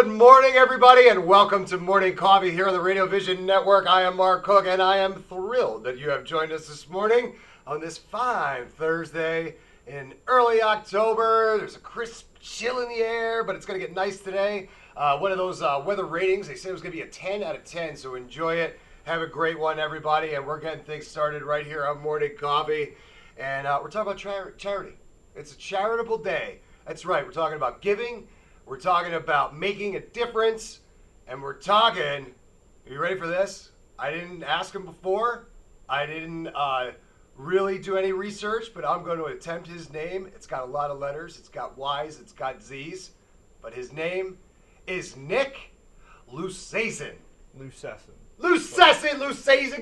Good morning, everybody, and welcome to Morning Coffee here on the Radio Vision Network. I am Mark Cook, and I am thrilled that you have joined us this morning on this fine Thursday in early October. There's a crisp chill in the air, but it's going to get nice today. One of those weather ratings, they said it was going to be a 10 out of 10, so enjoy it. Have a great one, everybody, and we're getting things started right here on Morning Coffee. And we're talking about charity. It's a charitable day. That's right, we're talking about giving. We're talking about making a difference, and we're talking, are you ready for this? I didn't ask him before. I didn't really do any research, but I'm going to attempt his name. It's got a lot of letters. It's got Y's. It's got Z's. But his name is Nick Lucesen. Lucesen.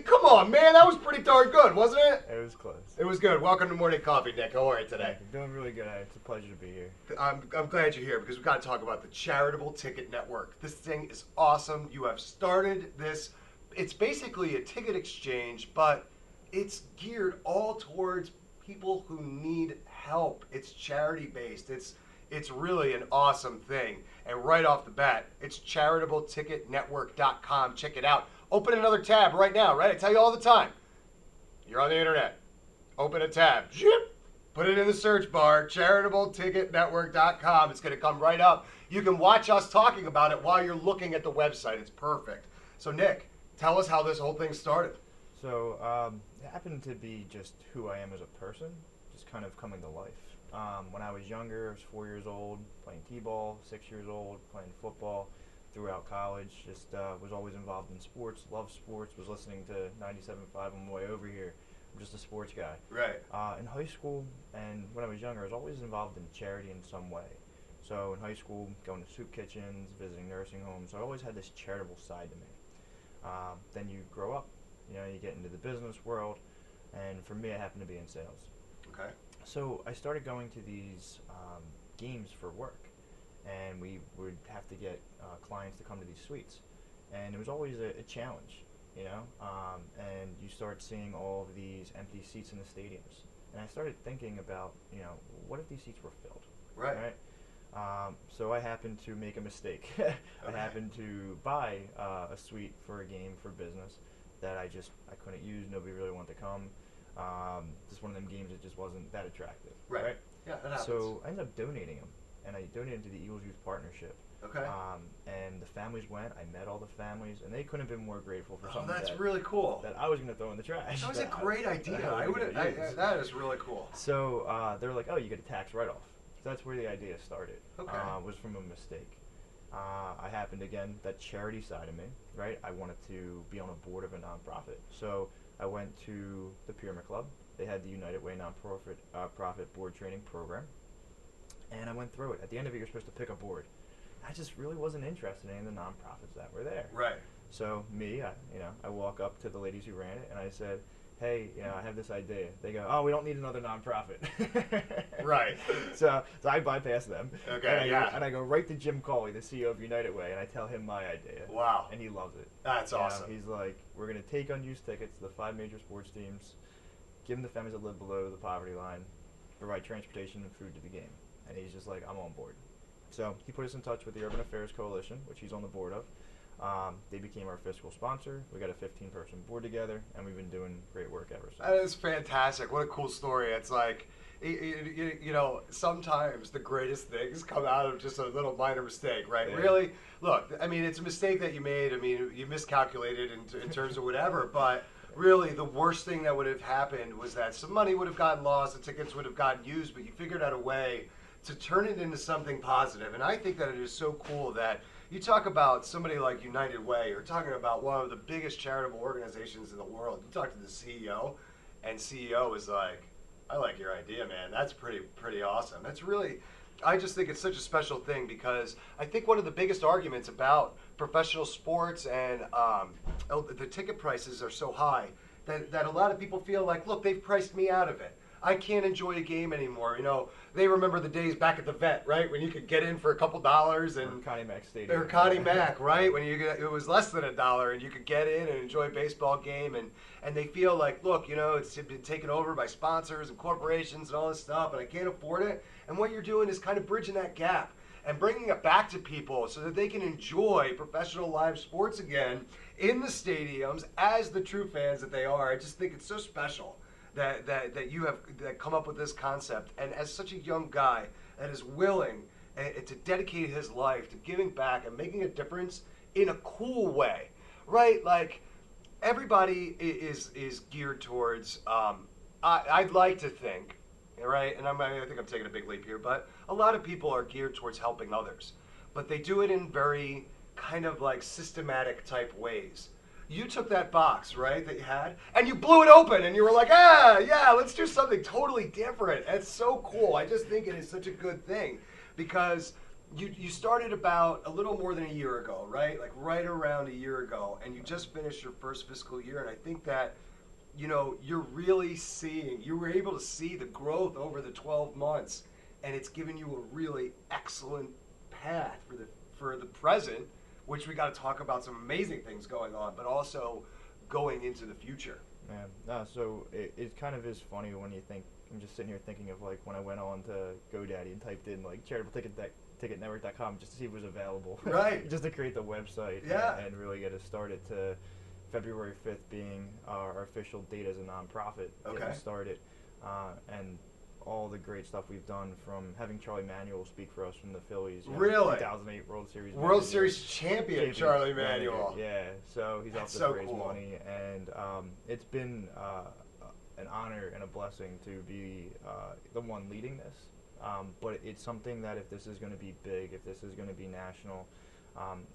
Come on, man. That was pretty darn good, wasn't it? It was close. It was good. Welcome to Morning Coffee, Nick. How are you today? I'm doing really good. It's a pleasure to be here. I'm glad you're here because we've got to talk about the Charitable Ticket Network. This thing is awesome. You have started this. It's basically a ticket exchange, but it's geared all towards people who need help. It's charity-based. It's really an awesome thing. And right off the bat, it's charitableTicketNetwork.com. Check it out. Open another tab right now, right? I tell you all the time. You're on the internet. Open a tab. Put it in the search bar, charitableTicketNetwork.com. It's going to come right up. You can watch us talking about it while you're looking at the website. It's perfect. So, Nick, tell us how this whole thing started. So, it happened to be just who I am as a person, just kind of coming to life. When I was younger, I was 4 years old, playing t-ball, 6 years old, playing football. Throughout college, just was always involved in sports, loved sports, was listening to 97.5 on the way over here. I'm just a sports guy. Right. In high school and when I was younger, I was always involved in charity in some way. So in high school, going to soup kitchens, visiting nursing homes, I always had this charitable side to me. Then you grow up, you get into the business world, and for me, I happen to be in sales. Okay. So I started going to these games for work. And we would have to get clients to come to these suites. And it was always a challenge, and you start seeing all of these empty seats in the stadiums. And I started thinking about, what if these seats were filled? Right. So I happened to make a mistake. I happened to buy a suite for a game for business that I couldn't use. Nobody really wanted to come. Just one of them games that just wasn't that attractive. Right. Yeah, that happens. So I ended up donating them. And I donated to the Eagles Youth Partnership. Okay. And the families went. I met all the families, and they couldn't have been more grateful for something that's really cool. that I was going to throw in the trash. That was a great idea. That is really cool. So they were like, "Oh, you get a tax write-off." So that's where the idea started. Okay. Was from a mistake. I happened again that charity side of me, right? I wanted to be on a board of a nonprofit, so I went to the Pyramid Club. They had the United Way nonprofit board training program. And I went through it. At the end of it, you're supposed to pick a board. I just really wasn't interested in the nonprofits that were there. Right. So I walk up to the ladies who ran it, and I said, "Hey, I have this idea." They go, "Oh, we don't need another nonprofit." Right. So I bypass them. Okay. And I go right to Jim Coley, the CEO of United Way, and I tell him my idea. Wow. And he loves it. That's awesome. He's like, "We're going to take unused tickets to the 5 major sports teams, give them to families that live below the poverty line, provide transportation and food to the game." And he's just like, "I'm on board." So he put us in touch with the Urban Affairs Coalition, which he's on the board of. They became our fiscal sponsor. We got a 15-person board together, and we've been doing great work ever since. That is fantastic. What a cool story. It's like, sometimes the greatest things come out of just a little minor mistake, right? Yeah. Really, look, it's a mistake that you made. You miscalculated in terms of whatever, but really the worst thing that would have happened was that some money would have gotten lost, the tickets would have gotten used, but you figured out a way to turn it into something positive. And I think that it is so cool that you talk about somebody like United Way, or talking about one of the biggest charitable organizations in the world. You talk to the CEO, and CEO is like, "I like your idea, man. That's pretty awesome." That's really, I just think it's such a special thing, because I think one of the biggest arguments about professional sports and the ticket prices are so high that a lot of people feel like, look, they've priced me out of it. I can't enjoy a game anymore. They remember the days back at the Vet, right, when you could get in for a couple dollars, and or Connie Mack Stadium. Or Connie Mack, right, when it was less than $1, and you could get in and enjoy a baseball game, and they feel like, look, it's been taken over by sponsors and corporations and all this stuff, and I can't afford it. And what you're doing is kind of bridging that gap. and bringing it back to people so that they can enjoy professional live sports again in the stadiums as the true fans that they are. I just think it's so special that you have come up with this concept, and as such a young guy that is willing to dedicate his life to giving back and making a difference in a cool way, right? Like, everybody is geared towards, I'd like to think, right, and I think I'm taking a big leap here, but a lot of people are geared towards helping others, but they do it in very kind of like systematic type ways. You took that box, right, that you had, and you blew it open, and you were like, yeah, let's do something totally different. That's so cool. I just think it is such a good thing, because you started about a little more than a year ago, right? Like right around a year ago, and you just finished your first fiscal year, and I think that, you're really you were able to see the growth over the 12 months, and it's given you a really excellent path for the present, which we got to talk about some amazing things going on, but also going into the future. Yeah, so it kind of is funny when you think, I'm just sitting here thinking of like when I went on to GoDaddy and typed in like charitableTicketNetwork.com just to see if it was available. Right. Just to create the website, yeah, and really get us started, to February 5th being our official date as a nonprofit, getting started, and all the great stuff we've done, from having Charlie Manuel speak for us from the Phillies. Really? 2008 World Series. World Series champion Charlie Manuel. Yeah, so he's That's helped us so raise cool. money, and it's been an honor and a blessing to be the one leading this. But it's something that if this is going to be big, if this is going to be national,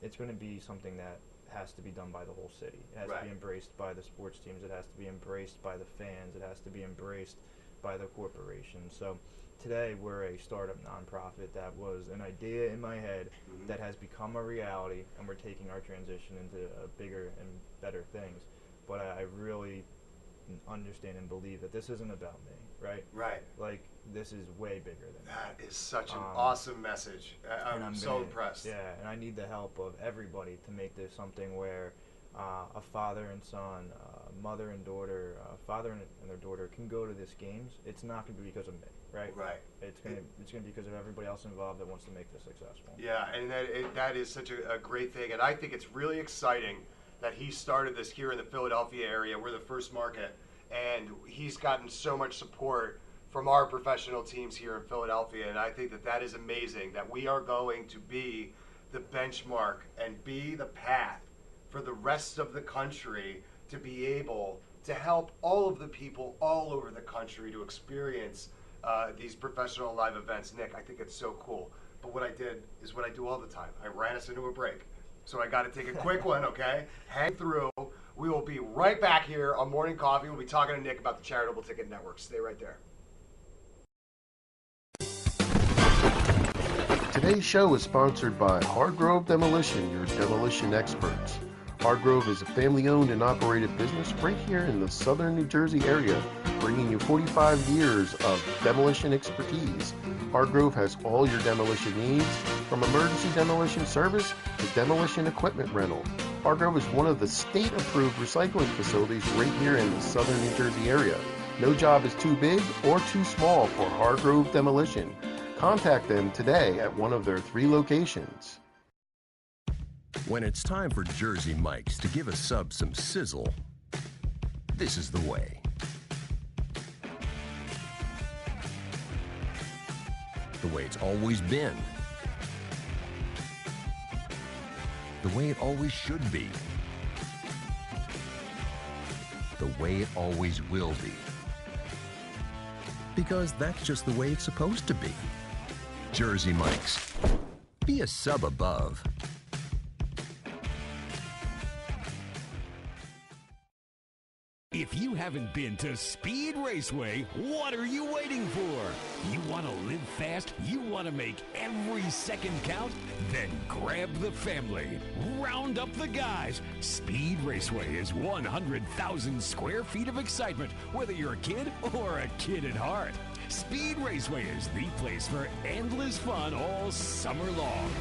it's going to be something that has to be done by the whole city. It has to be embraced by the sports teams. It has to be embraced by the fans. It has to be embraced by the corporation. So today we're a startup nonprofit that was an idea in my head that has become a reality, and we're taking our transition into bigger and better things. But I really understand and believe that this isn't about me, right? Right. Like, this is way bigger than that. Is such an awesome message. I'm so impressed. Yeah, and I need the help of everybody to make this something where a father and son, mother and daughter, father and their daughter can go to this games. It's not going to be because of me, right? Right. It's going to be because of everybody else involved that wants to make this successful. Yeah, and that is such a great thing, and I think it's really exciting that he started this here in the Philadelphia area. We're the first market, and he's gotten so much support from our professional teams here in Philadelphia, and I think that is amazing, that we are going to be the benchmark and be the path for the rest of the country to be able to help all of the people all over the country to experience these professional live events. Nick, I think it's so cool. But what I did is what I do all the time. I ran us into a break. So I got to take a quick one, okay? Hang through. We will be right back here on Morning Coffee. We'll be talking to Nick about the Charitable Ticket Network. Stay right there. Today's show is sponsored by Hargrove Demolition, your demolition experts. Hargrove is a family-owned and operated business right here in the southern New Jersey area, bringing you 45 years of demolition expertise. Hargrove has all your demolition needs, from emergency demolition service to demolition equipment rental. Hargrove is one of the state-approved recycling facilities right here in the southern New Jersey area. No job is too big or too small for Hargrove Demolition. Contact them today at one of their 3 locations. When it's time for Jersey Mike's to give a sub some sizzle, this is the way. The way it's always been. The way it always should be. The way it always will be. Because that's just the way it's supposed to be. Jersey Mike's. Be a sub above. If you haven't been to Speed Raceway, what are you waiting for? You want to live fast? You want to make every second count? Then grab the family. Round up the guys. Speed Raceway is 100,000 square feet of excitement, whether you're a kid or a kid at heart. Speed Raceway is the place for endless fun all summer long.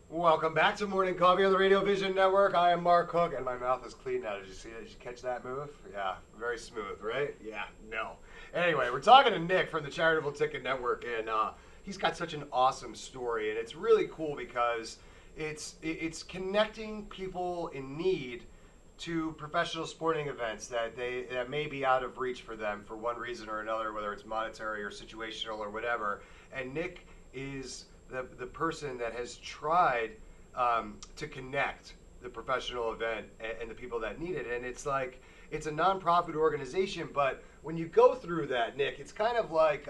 Welcome back to Morning Coffee on the Radio Vision Network. I am Mark Cook, and my mouth is clean now. Did you see that? Did you catch that move? Yeah, very smooth, right? Yeah, no. Anyway, we're talking to Nick from the Charitable Ticket Network, and he's got such an awesome story, and it's really cool because it's connecting people in need to professional sporting events that may be out of reach for them for one reason or another, whether it's monetary or situational or whatever. And Nick is the person that has tried to connect the professional event and the people that need it. And it's like, it's a nonprofit organization, but when you go through that, Nick, it's kind of like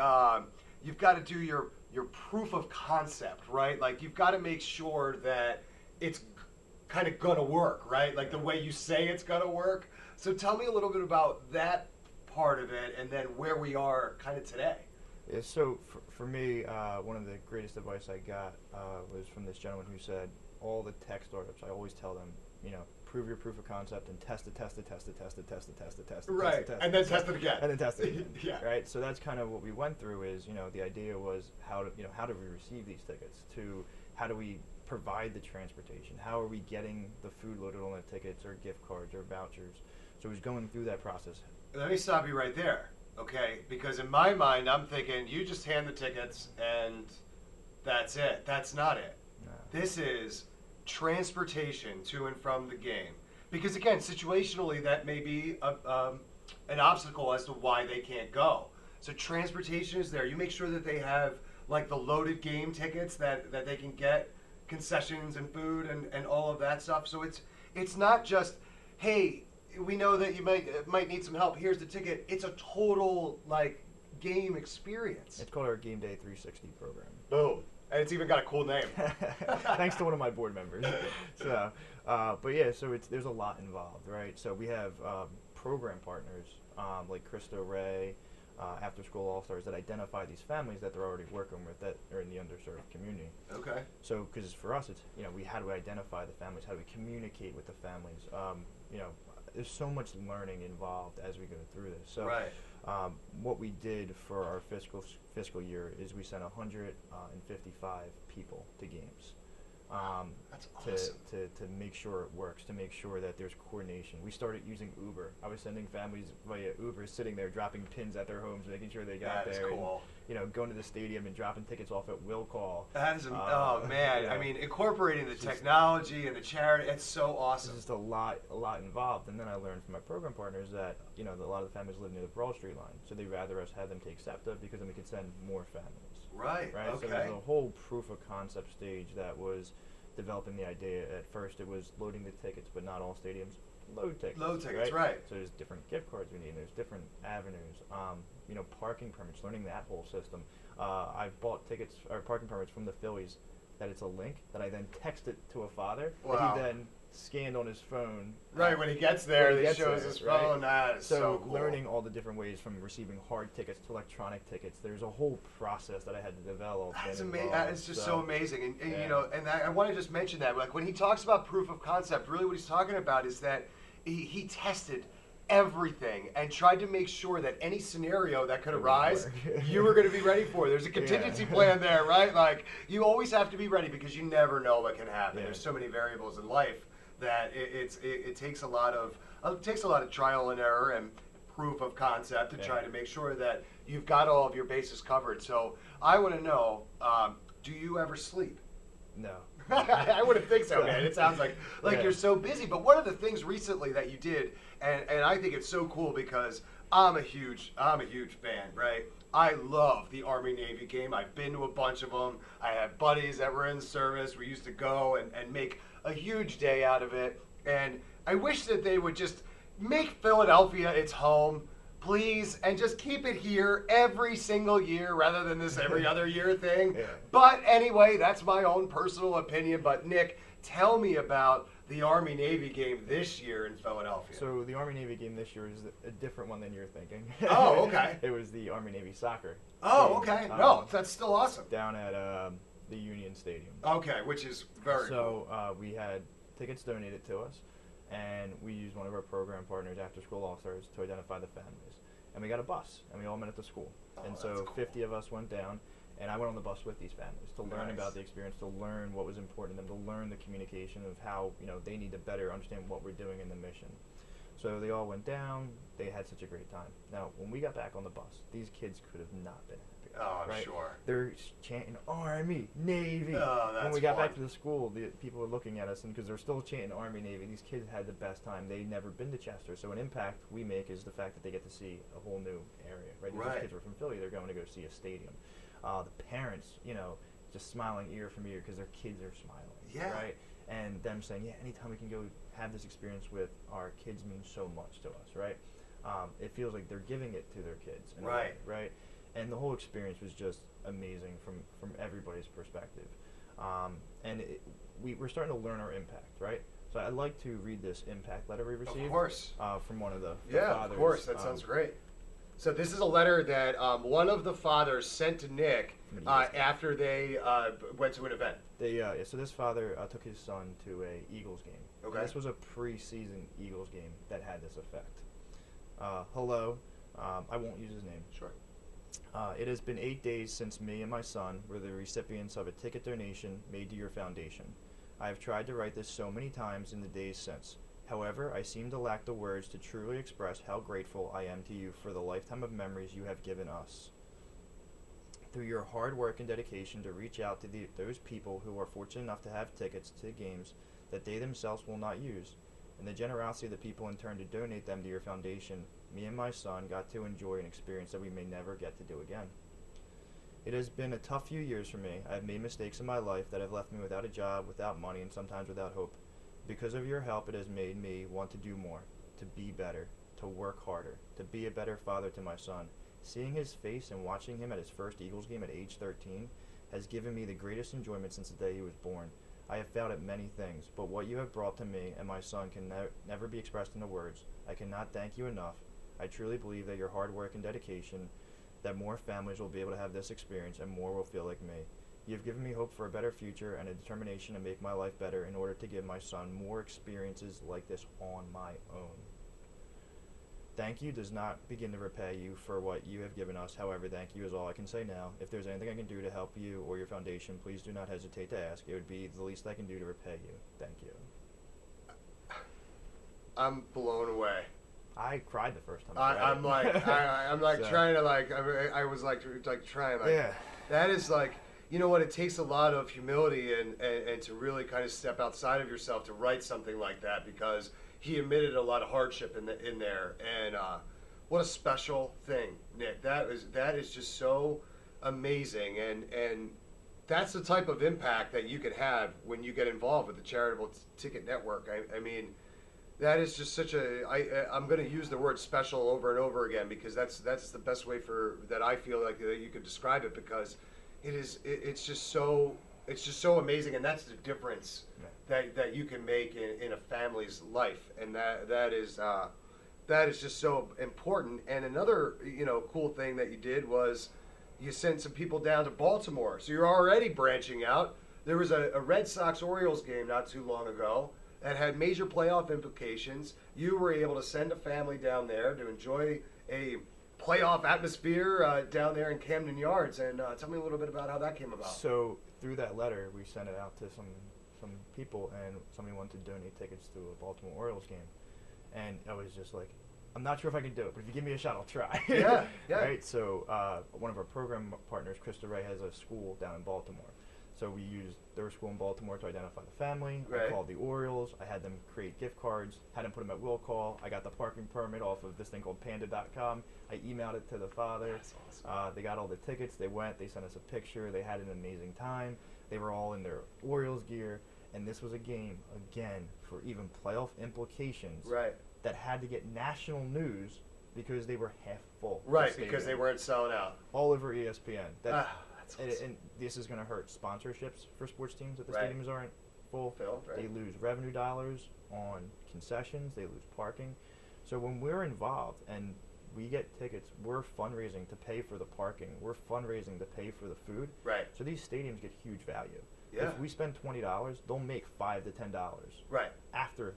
you've got to do your proof of concept, right? Like, you've got to make sure that it's kind of gonna work, right? Like the way you say it's gonna work. So tell me a little bit about that part of it, and then where we are kind of today. Yeah, so for me, one of the greatest advice I got was from this gentleman who said, all the tech startups, I always tell them, prove your proof of concept and test it. Right, and then test it again. And then test it again. Yeah. Right. So that's kind of what we went through. Is the idea was how do we receive these tickets? To how do we provide the transportation? How are we getting the food loaded on the tickets or gift cards or vouchers? So it was going through that process. Let me stop you right there, okay? Because in my mind, I'm thinking you just hand the tickets and that's it. That's not it. No. This is transportation to and from the game. Because again, situationally, that may be an obstacle as to why they can't go. So transportation is there. You make sure that they have like the loaded game tickets that they can get concessions and food and all of that stuff. So it's not just, hey, we know that you might need some help, here's the ticket. It's a total like game experience. It's called our Game Day 360 program. Boom. And it's even got a cool name. Thanks to one of my board members. So, but yeah, so there's a lot involved, right? So we have program partners like Cristo Ray, After School All-Stars, that identify these families that they're already working with that are in the underserved community. Okay. So, because for us, it's how do we identify the families? How do we communicate with the families? There's so much learning involved as we go through this. So, right. What we did for our fiscal year is we sent 155 people to games. That's awesome. To make sure it works, to make sure that there's coordination. We started using Uber. I was sending families via Uber, sitting there dropping pins at their homes, making sure they got there. That is cool. And, going to the stadium and dropping tickets off at will call. That is, oh man, I mean, incorporating the technology and the charity, it's so awesome. There's just a lot involved. And then I learned from my program partners that, a lot of the families live near the Broad Street line, so they'd rather us have them take SEPTA because then we could send more families. Right, okay. So there's a whole proof of concept stage that was developing the idea. At first it was loading the tickets, but not all stadiums load tickets. Load tickets, right. So there's different gift cards we need, and there's different avenues. Parking permits, learning that whole system. I've bought tickets or parking permits from the Phillies that it's a link that I then texted to a father that he then scanned on his phone. Right, when he gets there, he shows his phone. That is so cool. Learning all the different ways from receiving hard tickets to electronic tickets. There's a whole process that I had to develop. That's amazing. It's just so amazing. And I want to just mention that, like, when he talks about proof of concept, really what he's talking about is that he tested everything and tried to make sure that any scenario that could arise, you were going to be ready for. There's a contingency plan there, right? Like, you always have to be ready because you never know what can happen. There's so many variables in life that it takes a lot of trial and error and proof of concept to try to make sure that you've got all of your bases covered. So I want to know, do you ever sleep? No. I wouldn't think so, man. It sounds like you're so busy. But one of the things recently that you did, and I think it's so cool because I'm a huge fan, right? I love the Army-Navy game. I've been to a bunch of them. I have buddies that were in service. We used to go and make a huge day out of it. And I wish that they would just make Philadelphia its home, please, and just keep it here every single year rather than this every other year thing. But anyway, that's my own personal opinion. But Nick, tell me about the Army-Navy game this year in Philadelphia. So the Army-Navy game this year is a different one than you're thinking. Oh, okay. It was the Army-Navy soccer. Oh, game. okay. No, that's still awesome. Down at the Union Stadium. Okay, which is very cool. So we had tickets donated to us, and we used one of our program partners, After School All-Stars, to identify the families. And we got a bus, and we all met at the school. And so cool. 50 of us went down, and I went on the bus with these families to learn about the experience, to learn what was important to them, to learn the communication of how they need to better understand what we're doing in the mission. So they all went down. They had such a great time. Now, when we got back on the bus, these kids could have not been happier. Oh, I'm right? sure. They're chanting Army, Navy. Oh, that's when we got fun. back to the school, the people were looking at us, and because they're still chanting Army, Navy, these kids had the best time. They'd never been to Chester, so an impact we make is the fact that they get to see a whole new area, right? Right. These kids were from Philly; they're going to go see a stadium. The parents, just smiling ear from ear because their kids are smiling, Yeah. right? And them saying, yeah, anytime we can go have this experience with our kids means so much to us, right? It feels like they're giving it to their kids, in a way, right? And the whole experience was just amazing from everybody's perspective. And we're starting to learn our impact, right? So I'd like to read this impact letter we received. Of course. From one of the Yeah, fathers. of course. That sounds great. So this is a letter that one of the fathers sent to Nick after they went to an event. So this father took his son to a Eagles game. Okay. And this was a preseason Eagles game that had this effect. Hello. I won't use his name. Sure. It has been 8 days since me and my son were the recipients of a ticket donation made to your foundation. I have tried to write this so many times in the days since. However, I seem to lack the words to truly express how grateful I am to you for the lifetime of memories you have given us. Through your hard work and dedication to reach out to those people who are fortunate enough to have tickets to games that they themselves will not use, and the generosity of the people in turn to donate them to your foundation, me and my son got to enjoy an experience that we may never get to do again. It has been a tough few years for me. I have made mistakes in my life that have left me without a job, without money, and sometimes without hope. Because of your help, it has made me want to do more, to be better, to work harder, to be a better father to my son. Seeing his face and watching him at his first Eagles game at age 13 has given me the greatest enjoyment since the day he was born. I have failed at many things, but what you have brought to me and my son can never be expressed into words. I cannot thank you enough. I truly believe that your hard work and dedication, that more families will be able to have this experience and more will feel like me. You have given me hope for a better future and a determination to make my life better in order to give my son more experiences like this on my own. Thank you does not begin to repay you for what you have given us. However, thank you is all I can say now. If there's anything I can do to help you or your foundation, please do not hesitate to ask. It would be the least I can do to repay you. Thank you. I'm blown away. I cried the first time. I'm like trying to I was like trying yeah. That is like, you know what, it takes a lot of humility and to really kind of step outside of yourself to write something like that, because he admitted a lot of hardship in there, and what a special thing, Nick. That is just so amazing, and that's the type of impact that you can have when you get involved with the Charitable Ticket Network. I mean, that is just such I'm going to use the word special over and over again, because that's the best way that I feel like that you could describe it, because it's just so amazing, and that's the difference that you can make in a family's life, and that is just so important. And another cool thing that you did was you sent some people down to Baltimore, so you're already branching out. There was a Red Sox-Orioles game not too long ago that had major playoff implications. You were able to send a family down there to enjoy a playoff atmosphere down there in Camden Yards, and tell me a little bit about how that came about. So through that letter, we sent it out to some people, and somebody wanted to donate tickets to a Baltimore Orioles game, and I was just like, I'm not sure if I can do it, but if you give me a shot, I'll try. Yeah. Right. So one of our program partners, Krista Ray, has a school down in Baltimore. So we used their school in Baltimore to identify the family. Right. I called the Orioles. I had them create gift cards, had them put them at will call. I got the parking permit off of this thing called panda.com. I emailed it to the father. That's awesome. They got all the tickets. They went. They sent us a picture. They had an amazing time. They were all in their Orioles gear. And this was a game, again, for even playoff implications, Right. that had to get national news because they were half full. Right, because they weren't selling out. all over ESPN. That's awesome. and this is going to hurt sponsorships for sports teams if the Right. stadiums aren't full. Right. They lose revenue dollars on concessions. They lose parking. So when we're involved and we get tickets, we're fundraising to pay for the parking. We're fundraising to pay for the food. Right. So these stadiums get huge value. Yeah. If we spend $20, they'll make $5 to $10 Right. after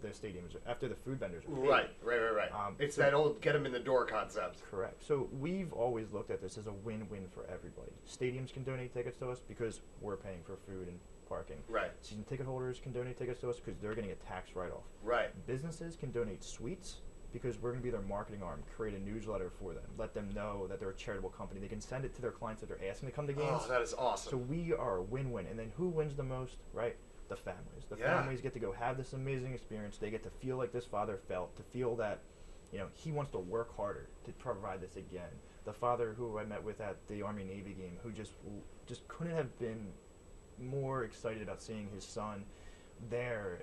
the stadiums, after the food vendors are paid. Right. It's that old get them in the door concept. Correct. So we've always looked at this as a win-win for everybody. Stadiums can donate tickets to us because we're paying for food and parking. Right. Season ticket holders can donate tickets to us because they're getting a tax write-off. Right. Businesses can donate suites because we're going to be their marketing arm, create a newsletter for them, let them know that they're a charitable company. They can send it to their clients that they're asking to come to games. Oh, that is awesome. So we are a win-win. And then who wins the most, right? The families. The families get to go have this amazing experience. They get to feel like this father felt, to feel that, you know, he wants to work harder to provide this again. The father who I met with at the Army-Navy game, who just couldn't have been more excited about seeing his son there,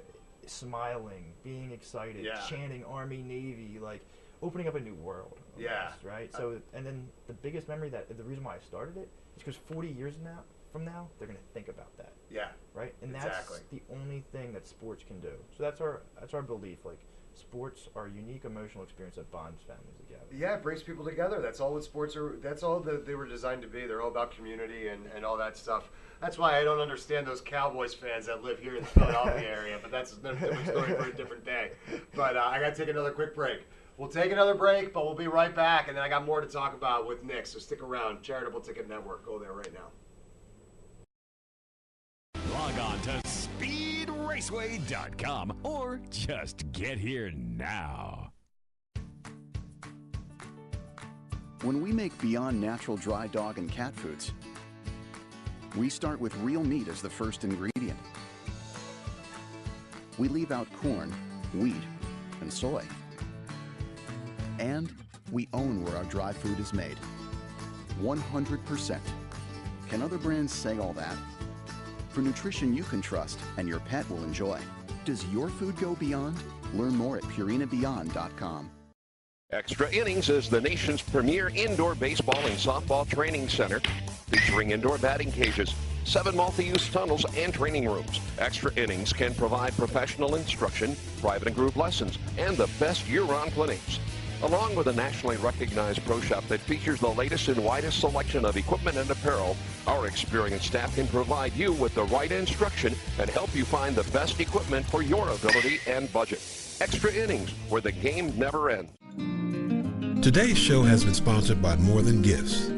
smiling, being excited, chanting Army-Navy, like opening up a new world. Almost, right? So, and then the biggest memory, that the reason why I started it is because 40 years from now, they're going to think about that. Yeah. Right? And that's the only thing that sports can do. So that's our belief. Like, sports are a unique emotional experience that bonds families together. Yeah, it brings people together. That's all what sports are. That's all that they were designed to be. They're all about community and all that stuff. That's why I don't understand those Cowboys fans that live here in the Philadelphia area. But that's a different story for a different day. But I got to take another quick break. We'll take another break, but we'll be right back. And then I got more to talk about with Nick. So stick around. Charitable Ticket Network. Go there right now. Log on to speedraceway.com or just get here now. When we make Beyond Natural dry dog and cat foods, we start with real meat as the first ingredient. We leave out corn, wheat, and soy. And we own where our dry food is made. 100%. Can other brands say all that? For nutrition you can trust and your pet will enjoy. Does your food go beyond? Learn more at purinabeyond.com. Extra Innings is the nation's premier indoor baseball and softball training center, featuring indoor batting cages, 7 multi-use tunnels, and training rooms. Extra Innings can provide professional instruction, private and group lessons, and the best year-round clinics. Along with a nationally recognized pro shop that features the latest and widest selection of equipment and apparel, our experienced staff can provide you with the right instruction and help you find the best equipment for your ability and budget. Extra Innings, where the game never ends. Today's show has been sponsored by More Than Gifts.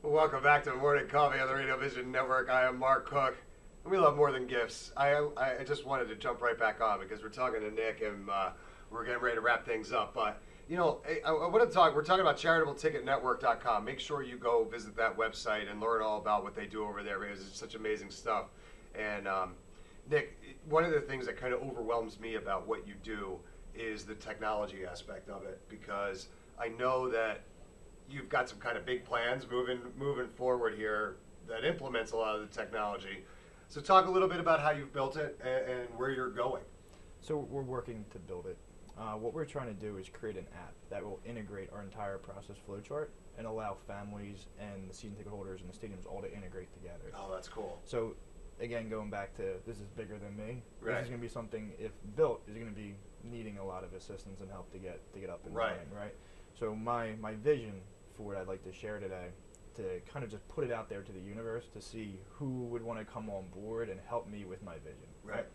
Welcome back to Morning Coffee on the Radio Vision Network. I am Mark Cook, and we love More Than Gifts. I just wanted to jump right back on because we're talking to Nick, and we're getting ready to wrap things up. But, you know, I want to talk, we're talking about CharitableTicketNetwork.com. Make sure you go visit that website and learn all about what they do over there because it's such amazing stuff. And, Nick, one of the things that kind of overwhelms me about what you do is the technology aspect of it, because I know that you've got some kind of big plans moving forward here that implements a lot of the technology. So talk a little bit about how you've built it and where you're going. So we're working to build it. What we're trying to do is create an app that will integrate our entire process flowchart and allow families and the season ticket holders and the stadiums all to integrate together. Oh, that's cool. So again, going back to this is bigger than me. Right. This is going to be something, if built, is going to be needing a lot of assistance and help to get up and running, right? So my vision for what I'd like to share today, to kind of just put it out there to the universe to see who would want to come on board and help me with my vision, right?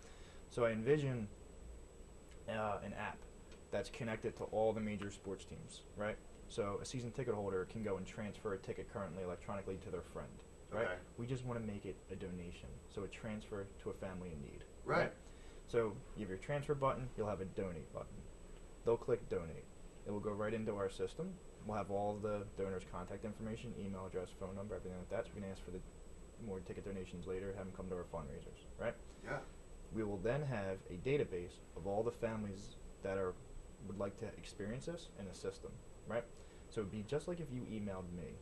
So I envision an app that's connected to all the major sports teams, right? So a season ticket holder can go and transfer a ticket currently electronically to their friend, right? Okay. We just want to make it a donation, so a transfer to a family in need, Right. So you have your transfer button, you'll have a donate button. They'll click donate. It will go right into our system. We'll have all the donors' contact information, email address, phone number, everything like that. So we can ask for the more ticket donations later, have them come to our fundraisers, right? Yeah. We will then have a database of all the families that would like to experience this and assist them, right? So it'd be just like if you emailed me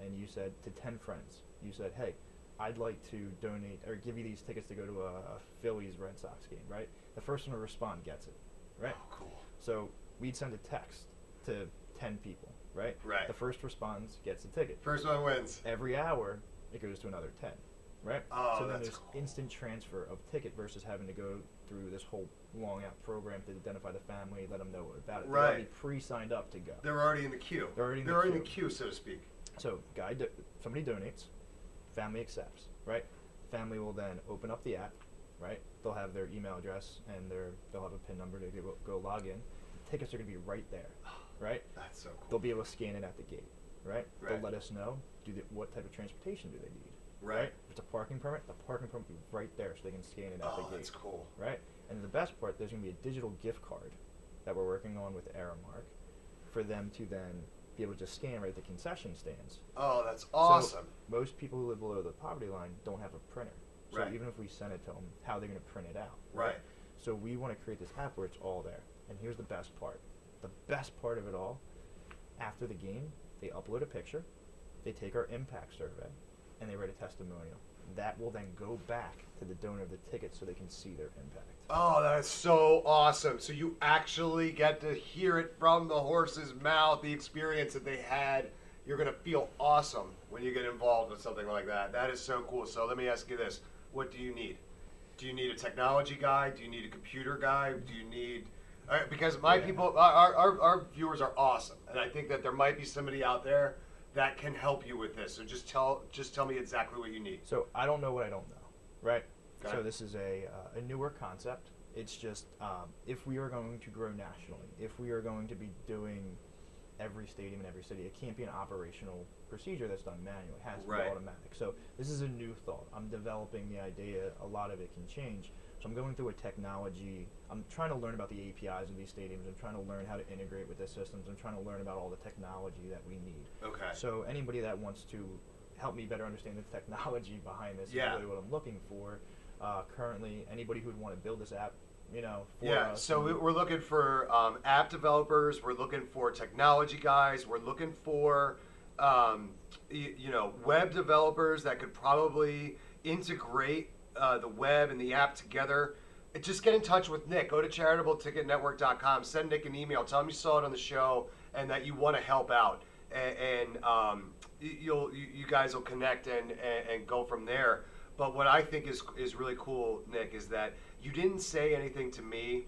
and you said to 10 friends, you said, hey, I'd like to donate or give you these tickets to go to a Phillies Red Sox game, right? The first one to respond gets it, right? Oh, cool. So we'd send a text to 10 people, right? Right. The first response gets a ticket. First one wins. Every hour, it goes to another 10, right? Oh, so then that's there's cool. instant transfer of ticket versus having to go through this whole long out program to identify the family, let them know about it. They're already Right. pre-signed up to go. They're already in the queue. They're already in the queue, so to speak. So somebody donates, family accepts, right? Family will then open up the app, right? They'll have their email address and they'll have a PIN number to go log in. The tickets are going to be right there, right? That's so cool. They'll be able to scan it at the gate, right? Right. They'll let us know what type of transportation do they need, Right. If it's a parking permit, the parking permit will be right there so they can scan it at the Oh, gate, that's cool. right? And the best part, there's going to be a digital gift card that we're working on with Aramark for them to then be able to just scan right at the concession stands. Oh, that's awesome. So most people who live below the poverty line don't have a printer. So Right. even if we send it to them, how are they going to print it out? Right. So we want to create this app where it's all there. And here's the best part. The best part of it all, after the game, they upload a picture, they take our impact survey, and they write a testimonial. That will then go back to the donor of the ticket so they can see their impact. Oh, that is so awesome. So you actually get to hear it from the horse's mouth, the experience that they had. You're going to feel awesome when you get involved with something like that. That is so cool. So let me ask you this. What do you need? Do you need a technology guy? Do you need a computer guy? Do you need... because my people, our viewers are awesome. And I think that there might be somebody out there that can help you with this. So just tell me exactly what you need. So I don't know what I don't know, right? Okay. So this is a newer concept. It's just if we are going to grow nationally, if we are going to be doing every stadium in every city, it can't be an operational procedure that's done manually. It has to be automatic. So this is a new thought. I'm developing the idea. A lot of it can change. So I'm going through a technology. I'm trying to learn about the APIs of these stadiums. I'm trying to learn how to integrate with the systems. I'm trying to learn about all the technology that we need. Okay. So anybody that wants to help me better understand the technology behind this is really what I'm looking for. Currently, anybody who would want to build this app, for us. So we're looking for app developers. We're looking for technology guys. We're looking for, web developers that could probably integrate the web and the app together. Just get in touch with Nick. Go to charitabletticketnetwork.com. Send Nick an email. Tell him you saw it on the show and that you want to help out. And you guys will connect and go from there. But what I think is really cool, Nick, is that you didn't say anything to me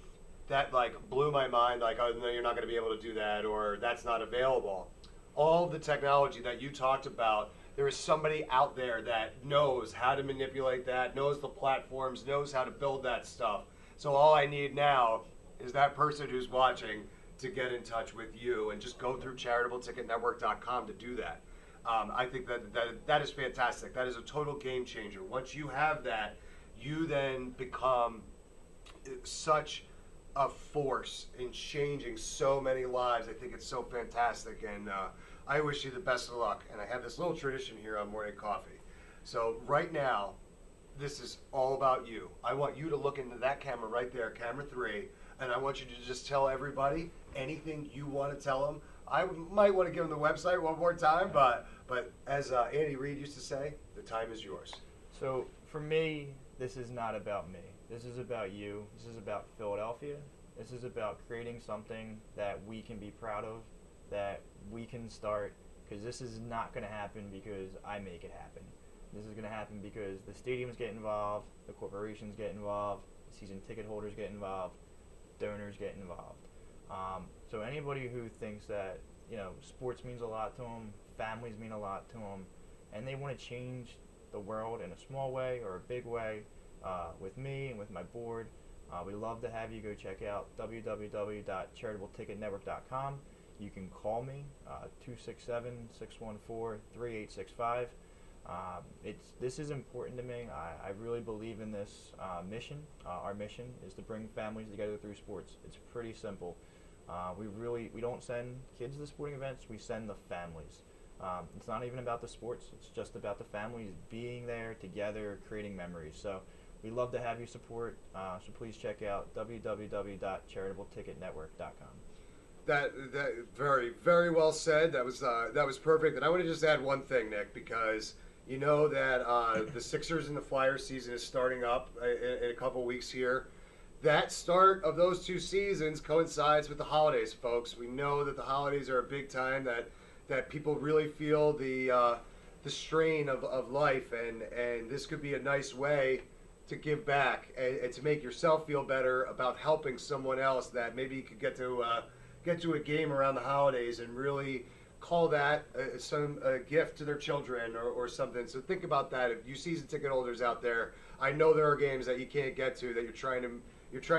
that blew my mind, oh no, you're not going to be able to do that, or that's not available. All the technology that you talked about, there is somebody out there that knows how to manipulate that, knows the platforms, knows how to build that stuff. So all I need now is that person who's watching to get in touch with you and just go through charitabletticketnetwork.com to do that. I think that is fantastic. That is a total game changer. Once you have that, you then become such a force in changing so many lives. I think it's so fantastic, and I wish you the best of luck. And I have this little tradition here on Morning Coffee. So right now, this is all about you. I want you to look into that camera right there, camera 3, and I want you to just tell everybody anything you want to tell them. I might want to give them the website one more time, but as Andy Reid used to say, the time is yours. So for me, this is not about me. This is about you. This is about Philadelphia. This is about creating something that we can be proud of, that we can start, because this is not going to happen because I make it happen. This is going to happen because the stadiums get involved, the corporations get involved, season ticket holders get involved, donors get involved. So anybody who thinks that sports means a lot to them, families mean a lot to them, and they want to change the world in a small way or a big way, with me and with my board, we'd love to have you go check out www.charitabletticketnetwork.com. You can call me 267-614-3865. This is important to me. I really believe in this mission. Our mission is to bring families together through sports. It's pretty simple. We don't send kids to the sporting events. We send the families. It's not even about the sports. It's just about the families being there together, creating memories. So we'd love to have you support. So please check out www.charitabletticketnetwork.com. That very, very well said. That was perfect. And I want to just add one thing, Nick, because you know that the Sixers and the Flyers season is starting up in a couple weeks here. That start of those two seasons coincides with the holidays, folks. We know that the holidays are a big time that people really feel the strain of life, and this could be a nice way to give back and to make yourself feel better about helping someone else that maybe you could get to a game around the holidays and really call that a gift to their children or something. So think about that. If you season ticket holders out there, I know there are games that you can't get to that you're trying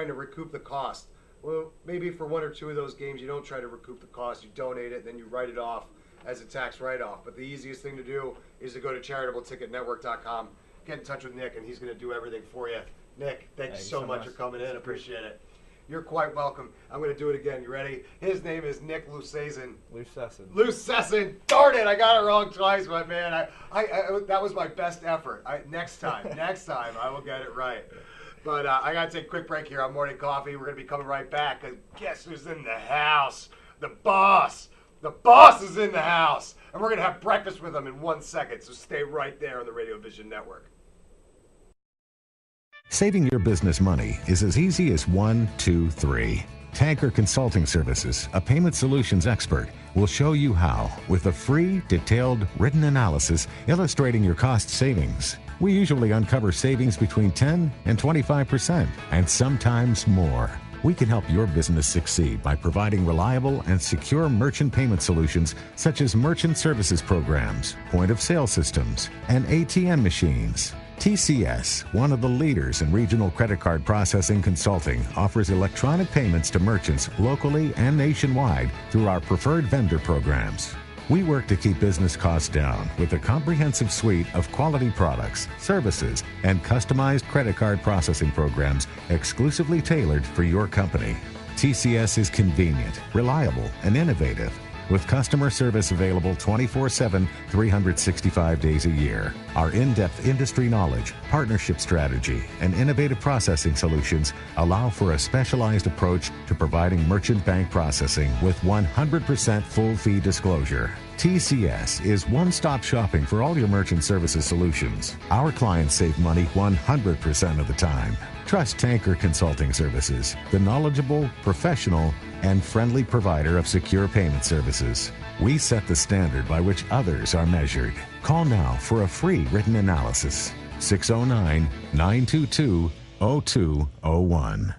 to recoup the cost. Well, maybe for one or two of those games you don't try to recoup the cost. You donate it, then you write it off as a tax write-off. But the easiest thing to do is to go to charitabletticketnetwork.com, get in touch with Nick, and he's going to do everything for you. Nick, thank you so much for coming in. Appreciate it. You're quite welcome. I'm going to do it again. You ready? His name is Nick Lucesen. Lucesen. Darn it, I got it wrong twice, my man. I that was my best effort. Next time I will get it right. But I got to take a quick break here on Morning Coffee. We're going to be coming right back. Because guess who's in the house? The boss. The boss is in the house. And we're going to have breakfast with him in 1 second. So stay right there on the Radio Vision Network. Saving your business money is as easy as 1, 2, 3. Tanker Consulting Services, a payment solutions expert, will show you how with a free, detailed, written analysis illustrating your cost savings. We usually uncover savings between 10 and 25%, and sometimes more. We can help your business succeed by providing reliable and secure merchant payment solutions such as merchant services programs, point-of-sale systems, and ATM machines. TCS, one of the leaders in regional credit card processing consulting, offers electronic payments to merchants locally and nationwide through our preferred vendor programs. We work to keep business costs down with a comprehensive suite of quality products, services, and customized credit card processing programs exclusively tailored for your company. TCS is convenient, reliable, and innovative, with customer service available 24/7, 365 days a year. Our in-depth industry knowledge, partnership strategy, and innovative processing solutions allow for a specialized approach to providing merchant bank processing with 100% full fee disclosure. TCS is one-stop shopping for all your merchant services solutions. Our clients save money 100% of the time. Trust Tanker Consulting Services, the knowledgeable, professional, and friendly provider of secure payment services. We set the standard by which others are measured. Call now for a free written analysis. 609-922-0201.